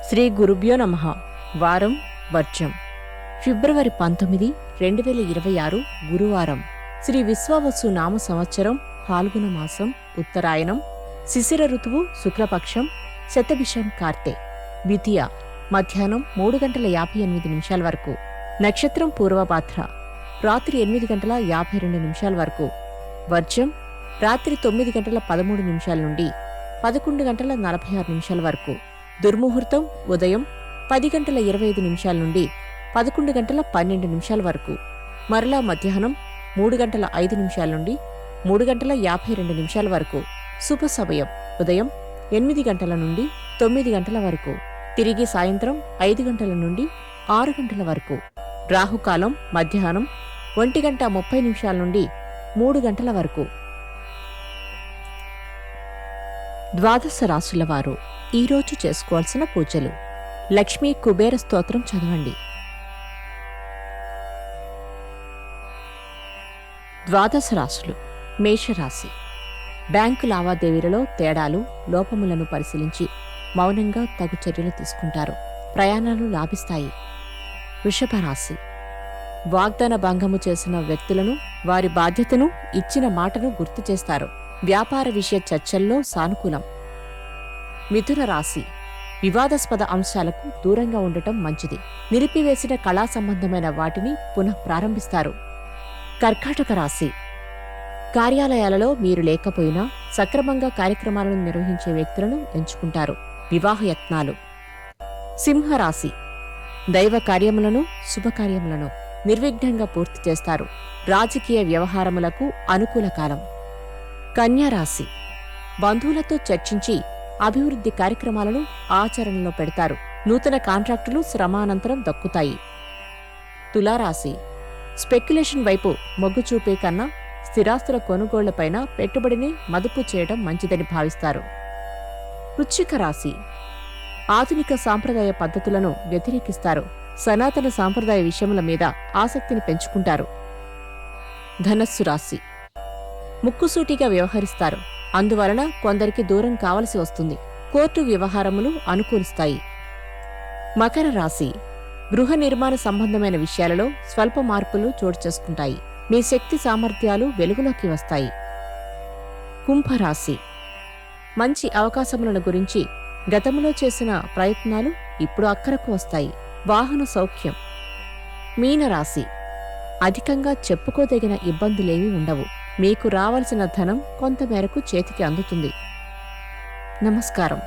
శ్రీ గురుభ్యో నమః. వారం వర్జం. ఫిబ్రవరి 19, 2026 గురువారం. శ్రీ విశ్వావసు నామ సంవత్సరం ఫాల్గుణ మాసం ఉత్తరాయణం. శిశిర ఋతువు శుక్లపక్షం. శతభిషం కార్తె. ద్వితీయ మధ్యాహ్నం 3:58 వరకు. నక్షత్రం పూర్వపాత్ర. రాత్రి 8:52 వరకు. వర్జం రాత్రి 9:13 నుండి 11:46 వరకు. దుర్ముహూర్తం ఉదయం 10:25 నుండి 11:12 వరకు. మరలా మధ్యాహ్నం 3:05 నుండి 3:52 వరకు. శుభ సమయం ఉదయం 8 గంటల నుండి 9 గంటల వరకు. తిరిగి సాయంత్రం 5 గంటల నుండి 6 గంటల వరకు. రాహుకాలం మధ్యాహ్నం 1:30 నుండి 3 గంటల వరకు. ద్వాదశ రాశుల వారు ఈరోజు చేసుకోవాల్సిన పూజలు. లక్ష్మీ కుబేర స్తోత్రం చదవండి. ద్వాదశ రాశులు. మేషరాశి. బ్యాంకు లావాదేవీలలో తేడాలు, లోపములను పరిశీలించి మౌనంగా తగు చర్యలు తీసుకుంటారు. ప్రయాణాలు లాభిస్తాయి. వృషభ రాశి. వాగ్దాన భంగము చేసిన వ్యక్తులను, వారి బాధ్యతను, ఇచ్చిన మాటను గుర్తు చేస్తారు. వ్యాపార విషయ చర్చల్లో సానుకూలం. మిథున రాశి. వివాదాస్పద అంశాలకు దూరంగా ఉండటం మంచిది. నిలిపివేసిన కళా సంబంధమైన వాటిని పునః ప్రారంభిస్తారు. కర్కాటక రాశి. కార్యాలయాలలో మీరు లేకపోయినా సక్రమంగా కార్యక్రమాలను నిర్వహించే వ్యక్తులను ఎంచుకుంటారు. వివాహ యత్నాలు. సింహరాశి. దైవ కార్యములను, శుభకార్యములను నిర్విఘ్నంగా పూర్తి చేస్తారు. రాజకీయ వ్యవహారములకు అనుకూల కాలం. కన్యారాశి. బంధువులతో చర్చించి అభివృద్ధి కార్యక్రమాలను ఆచరణలో పెడతారు. నూతన కాంట్రాక్టులు శ్రమానంతరం దక్కుతాయి. తులారాశి. స్పెక్యులేషన్ వైపు మొగ్గు చూపే కన్నా స్థిరాస్తుల కొనుగోళ్లపైన పెట్టుబడిని మదుపు చేయడం మంచిదని భావిస్తారు. వృశ్చిక రాశి. ఆధునిక సాంప్రదాయ పద్ధతులను వ్యతిరేకిస్తారు. సనాతన సాంప్రదాయ విషయముల మీద ఆసక్తిని పెంచుకుంటారు. ధనస్సు రాశి. ముక్కుసూటిగా వ్యవహరిస్తారు. అందువలన కొందరికి దూరం కావలసి వస్తుంది. కోర్టు వ్యవహారములు అనుకూలిస్తాయి. మకర రాశి. గృహ నిర్మాణ సంబంధమైన విషయాలలో స్వల్ప మార్పులు చోటు చేసుకుంటాయి. మీ శక్తి సామర్థ్యాలు వెలుగులోకి వస్తాయి. కుంభరాశి. మంచి అవకాశములను గురించి గతంలో చేసిన ప్రయత్నాలు ఇప్పుడు అక్కరకు వస్తాయి. వాహన సౌఖ్యం. మీనరాశి. అధికంగా చెప్పుకోదగిన ఇబ్బందులేమీ ఉండవు. మీకు రావలసిన ధనం కొంతమేరకు చేతికి అందుతుంది. నమస్కారం.